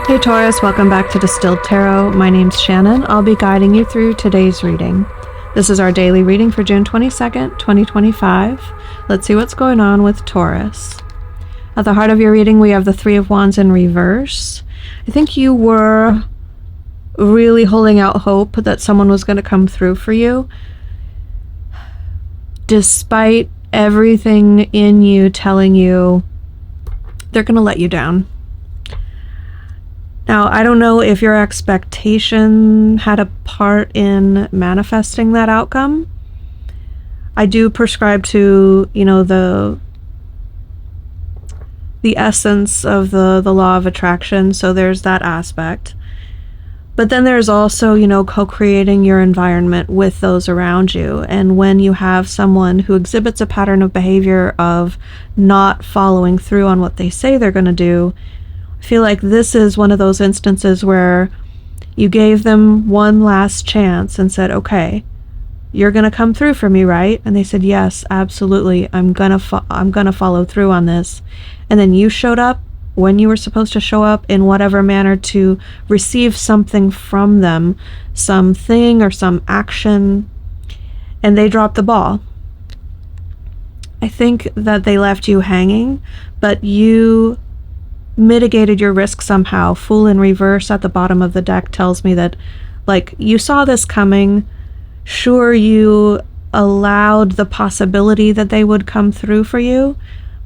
Hey Taurus, welcome back to Distilled Tarot. My name's Shannon. I'll be guiding you through today's reading. This is our daily reading for June 22nd, 2025. Let's see what's going on with Taurus. At the heart of your reading, we have the Three of Wands in reverse. I think you were really holding out hope that someone was going to come through for you, despite everything in you telling you they're going to let you down. Now, I don't know if your expectation had a part in manifesting that outcome. I do prescribe to, the essence of the law of attraction, so there's that aspect. But then there's also, co-creating your environment with those around you. And when you have someone who exhibits a pattern of behavior of not following through on what they say they're going to do, I feel like this is one of those instances where you gave them one last chance and said, okay, you're going to come through for me, right? And they said, yes, absolutely. I'm going to follow through on this. And then you showed up when you were supposed to show up in whatever manner to receive something from them, something or some action, and they dropped the ball. I think that they left you hanging, but you mitigated your risk somehow. Fool in reverse at the bottom of the deck tells me that, you saw this coming. Sure, you allowed the possibility that they would come through for you,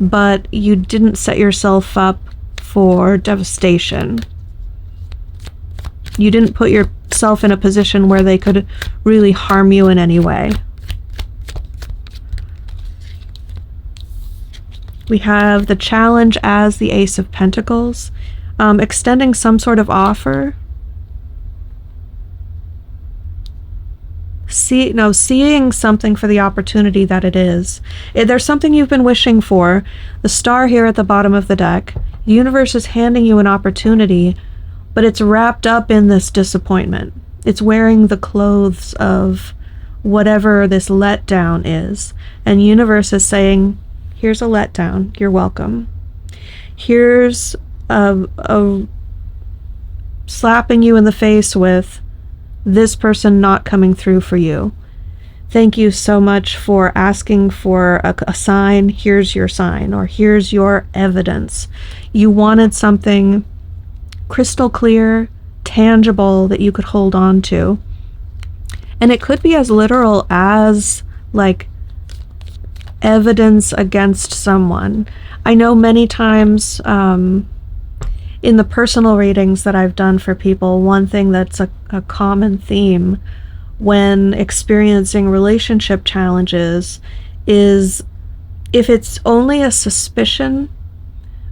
but you didn't set yourself up for devastation. You didn't put yourself in a position where they could really harm you in any way. We have the challenge as the Ace of Pentacles, extending some sort of offer. Seeing something for the opportunity that it is. There's something you've been wishing for. The star here at the bottom of the deck. The universe is handing you an opportunity, but it's wrapped up in this disappointment. It's wearing the clothes of whatever this letdown is. And universe is saying, here's a letdown. You're welcome. Here's a slapping you in the face with this person not coming through for you. Thank you so much for asking for a sign. Here's your sign, or here's your evidence. You wanted something crystal clear, tangible that you could hold on to. And it could be as literal as evidence against someone. I know many times in the personal readings that I've done for people, one thing that's a common theme when experiencing relationship challenges is if it's only a suspicion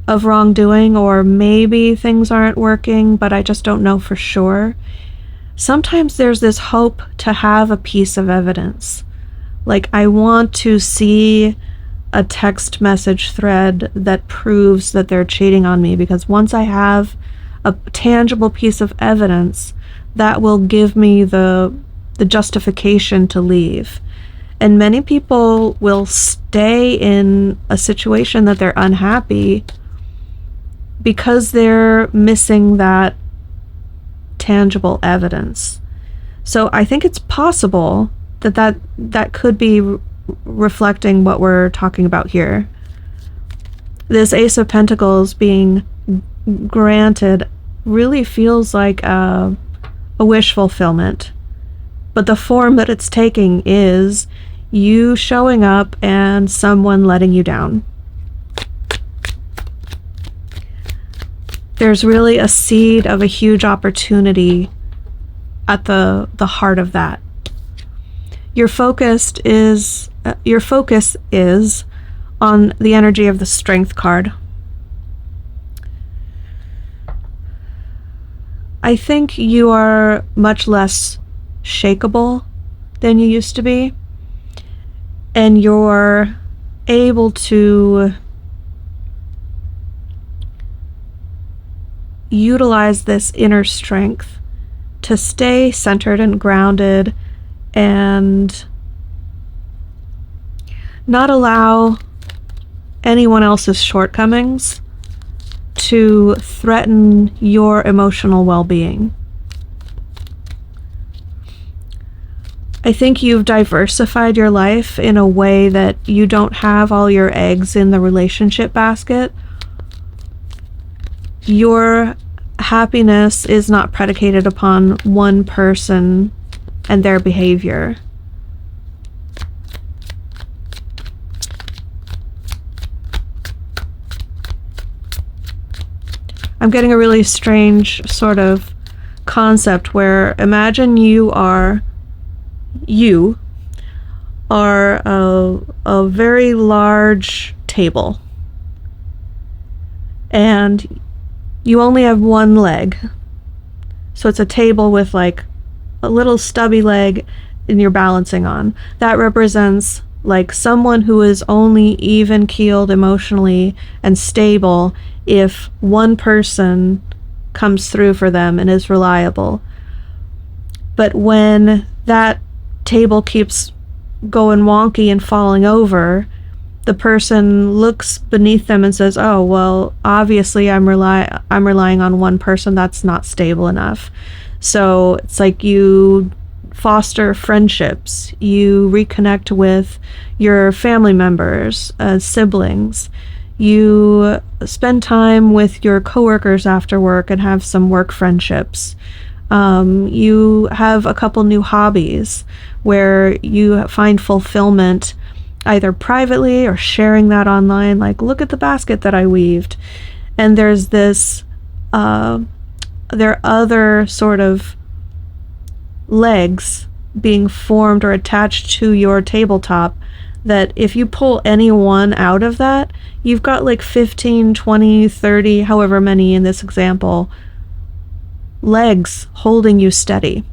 of wrongdoing, or maybe things aren't working, but I just don't know for sure. Sometimes there's this hope to have a piece of evidence. I want to see a text message thread that proves that they're cheating on me, because once I have a tangible piece of evidence, that will give me the justification to leave. And many people will stay in a situation that they're unhappy because they're missing that tangible evidence. So I think it's possible that could be reflecting what we're talking about here. This Ace of Pentacles being granted really feels like a wish fulfillment, but the form that it's taking is you showing up and someone letting you down. There's really a seed of a huge opportunity at the heart of that. Your focus is on the energy of the Strength card. I think you are much less shakeable than you used to be, and you're able to utilize this inner strength to stay centered and grounded and not allow anyone else's shortcomings to threaten your emotional well-being. I think you've diversified your life in a way that you don't have all your eggs in the relationship basket. Your happiness is not predicated upon one person and their behavior. I'm getting a really strange sort of concept where imagine you are a very large table and you only have one leg. So it's a table with like a little stubby leg and you're balancing on. That represents like someone who is only even keeled emotionally and stable if one person comes through for them and is reliable. But when that table keeps going wonky and falling over, the person looks beneath them and says, oh, well, obviously I'm relying on one person that's not stable enough. So it's like you foster friendships, you reconnect with your family members, siblings, you spend time with your coworkers after work and have some work friendships. You have a couple new hobbies where you find fulfillment either privately or sharing that online, like look at the basket that I weaved. And there's this there are other sort of legs being formed or attached to your tabletop that if you pull any one out of that, you've got like 15, 20, 30, however many in this example, legs holding you steady.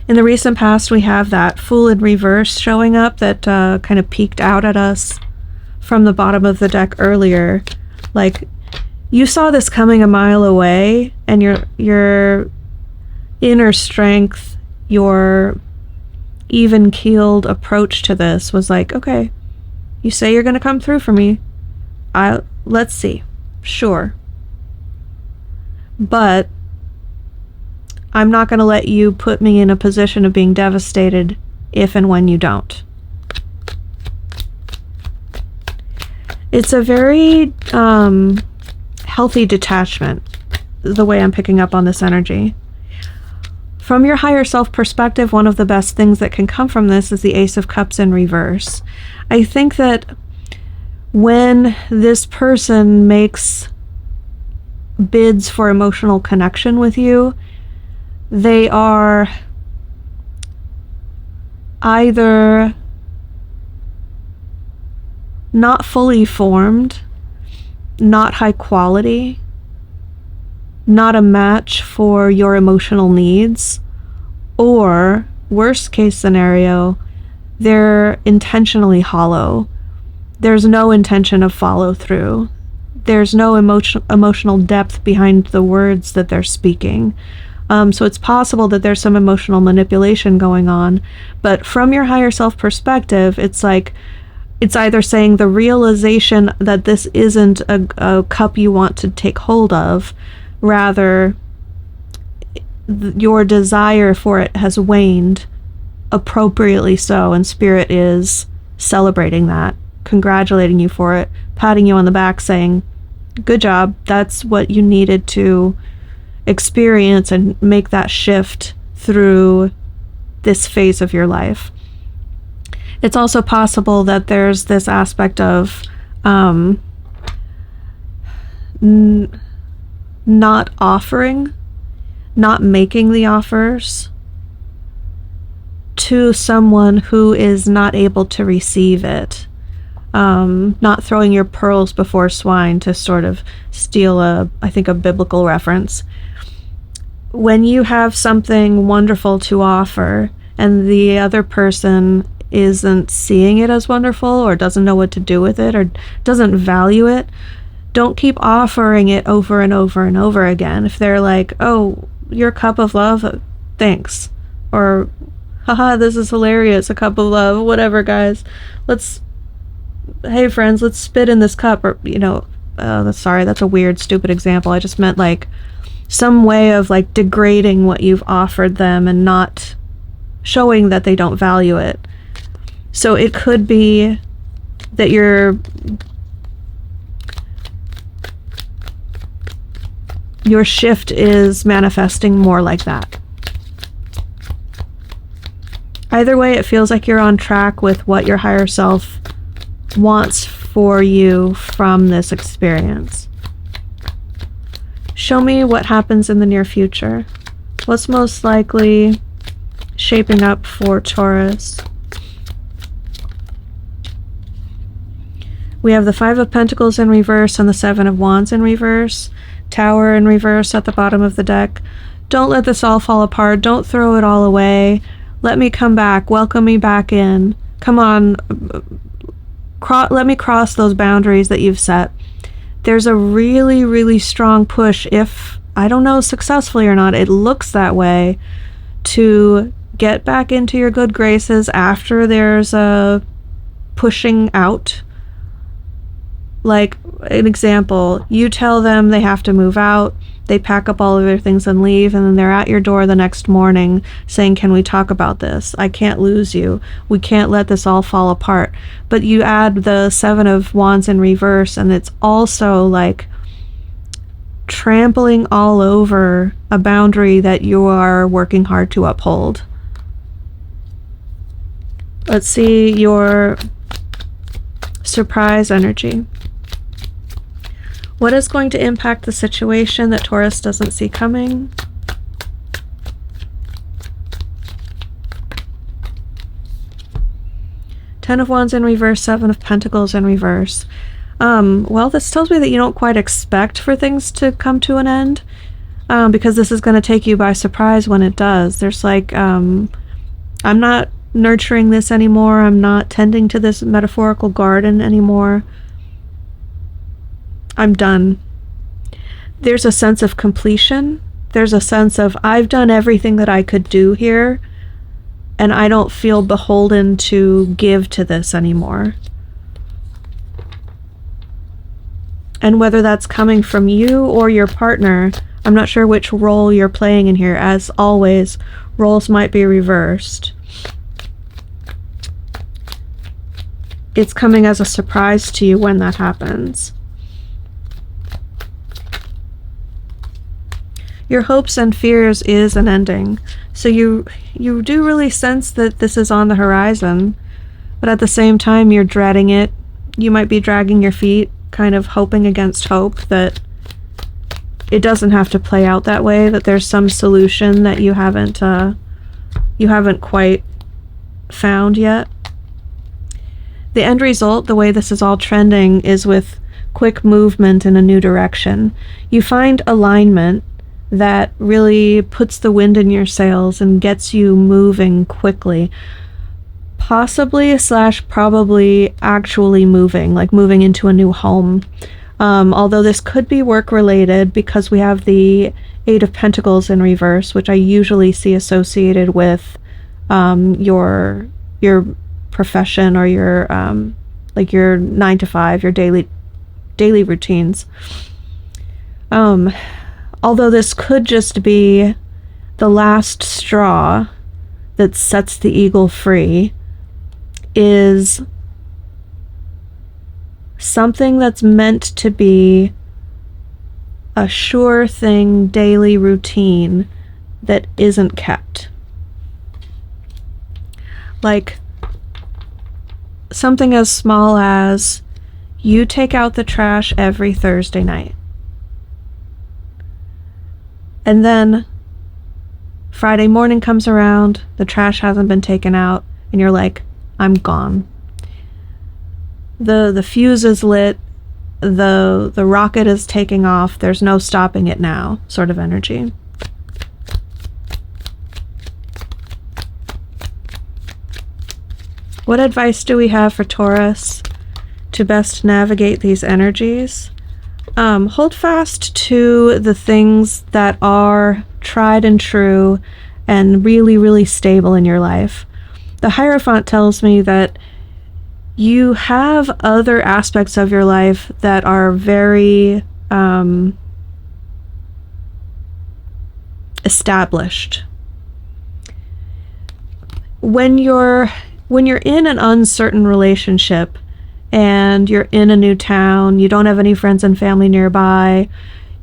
In the recent past, we have that Fool in reverse showing up that kind of peeked out at us from the bottom of the deck earlier. Like, you saw this coming a mile away, and your inner strength, your even-keeled approach to this was like, okay, you say you're going to come through for me. Let's see. Sure. But I'm not going to let you put me in a position of being devastated if and when you don't. It's a very healthy detachment, the way I'm picking up on this energy. From your higher self perspective, one of the best things that can come from this is the Ace of Cups in reverse. I think that when this person makes bids for emotional connection with you, they are either not fully formed, not high quality, not a match for your emotional needs, or, worst case scenario, they're intentionally hollow. There's no intention of follow through. There's no emotional depth behind the words that they're speaking. So it's possible that there's some emotional manipulation going on, but from your higher self perspective, it's like, it's either saying the realization that this isn't a cup you want to take hold of, rather your desire for it has waned, appropriately so, and Spirit is celebrating that, congratulating you for it, patting you on the back, saying, good job, that's what you needed to experience and make that shift through this phase of your life. It's also possible that there's this aspect of not offering, not making the offers to someone who is not able to receive it. Not throwing your pearls before swine, to sort of steal I think a biblical reference. When you have something wonderful to offer and the other person isn't seeing it as wonderful or doesn't know what to do with it or doesn't value it, don't keep offering it over and over and over again. If they're like, oh, your cup of love, thanks. Or, haha, this is hilarious, a cup of love, whatever, guys. Hey friends, let's spit in this cup. Or, sorry, that's a weird, stupid example. I just meant like some way of like degrading what you've offered them and not showing that they don't value it. So it could be that your shift is manifesting more like that. Either way, it feels like you're on track with what your higher self wants for you from this experience. Show me what happens in the near future. What's most likely shaping up for Taurus? We have the Five of Pentacles in reverse and the Seven of Wands in reverse. Tower in reverse at the bottom of the deck. Don't let this all fall apart. Don't throw it all away. Let me come back. Welcome me back in. Come on. Let me cross those boundaries that you've set. There's a really, really strong push, if, I don't know, successfully or not, it looks that way, to get back into your good graces after there's a pushing out. Like, an example, you tell them they have to move out, they pack up all of their things and leave, and then they're at your door the next morning saying, can we talk about this? I can't lose you. We can't let this all fall apart. But you add the Seven of Wands in reverse, and it's also like trampling all over a boundary that you are working hard to uphold. Let's see your surprise energy. What is going to impact the situation that Taurus doesn't see coming? Ten of Wands in reverse, Seven of Pentacles in reverse. Well, this tells me that you don't quite expect for things to come to an end, because this is going to take you by surprise when it does. There's like, I'm not nurturing this anymore. I'm not tending to this metaphorical garden anymore. I'm done. There's a sense of completion. There's a sense of, I've done everything that I could do here, and I don't feel beholden to give to this anymore. And whether that's coming from you or your partner, I'm not sure which role you're playing in here. As always, roles might be reversed. It's coming as a surprise to you when that happens. Your hopes and fears is an ending. So you do really sense that this is on the horizon, but at the same time you're dreading it. You might be dragging your feet, kind of hoping against hope that it doesn't have to play out that way, that there's some solution that you haven't quite found yet. The end result, the way this is all trending, is with quick movement in a new direction. You find alignment that really puts the wind in your sails and gets you moving quickly. Possibly / probably actually moving, like moving into a new home. Although this could be work related, because we have the Eight of Pentacles in reverse, which I usually see associated with your profession or your like your 9 to 5, your daily routines. Although this could just be the last straw that sets the eagle free, is something that's meant to be a sure thing daily routine that isn't kept. Like something as small as you take out the trash every Thursday night. And then Friday morning comes around, the trash hasn't been taken out, and you're like, I'm gone. The fuse is lit, the rocket is taking off, there's no stopping it now, sort of energy. What advice do we have for Taurus to best navigate these energies? Hold fast to the things that are tried and true and really, really stable in your life. The Hierophant tells me that you have other aspects of your life that are very established. When you're in an uncertain relationship and you're in a new town, you don't have any friends and family nearby,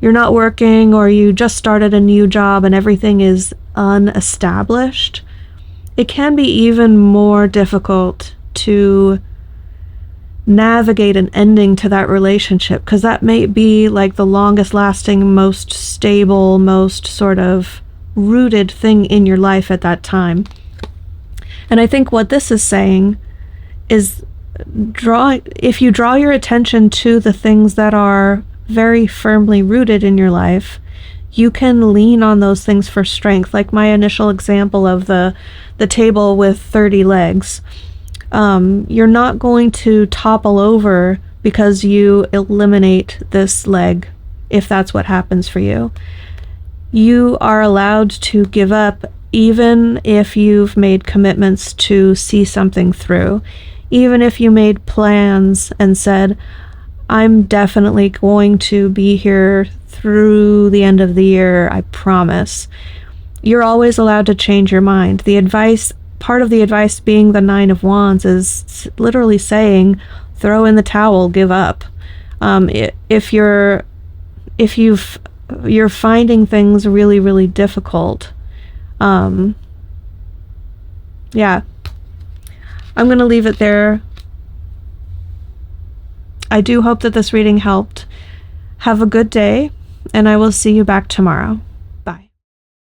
you're not working, or you just started a new job and everything is unestablished, it can be even more difficult to navigate an ending to that relationship, because that may be like the longest lasting, most stable, most sort of rooted thing in your life at that time. And I think what this is saying is if you draw your attention to the things that are very firmly rooted in your life, you can lean on those things for strength. Like my initial example of the table with 30 legs. You're not going to topple over because you eliminate this leg, if that's what happens for you. You are allowed to give up, even if you've made commitments to see something through. Even if you made plans and said, I'm definitely going to be here through the end of the year, I promise. You're always allowed to change your mind. Part of the advice being the 9 of Wands is literally saying, throw in the towel, give up. If you're finding things really, really difficult, yeah, I'm going to leave it there. I do hope that this reading helped. Have a good day, and I will see you back tomorrow.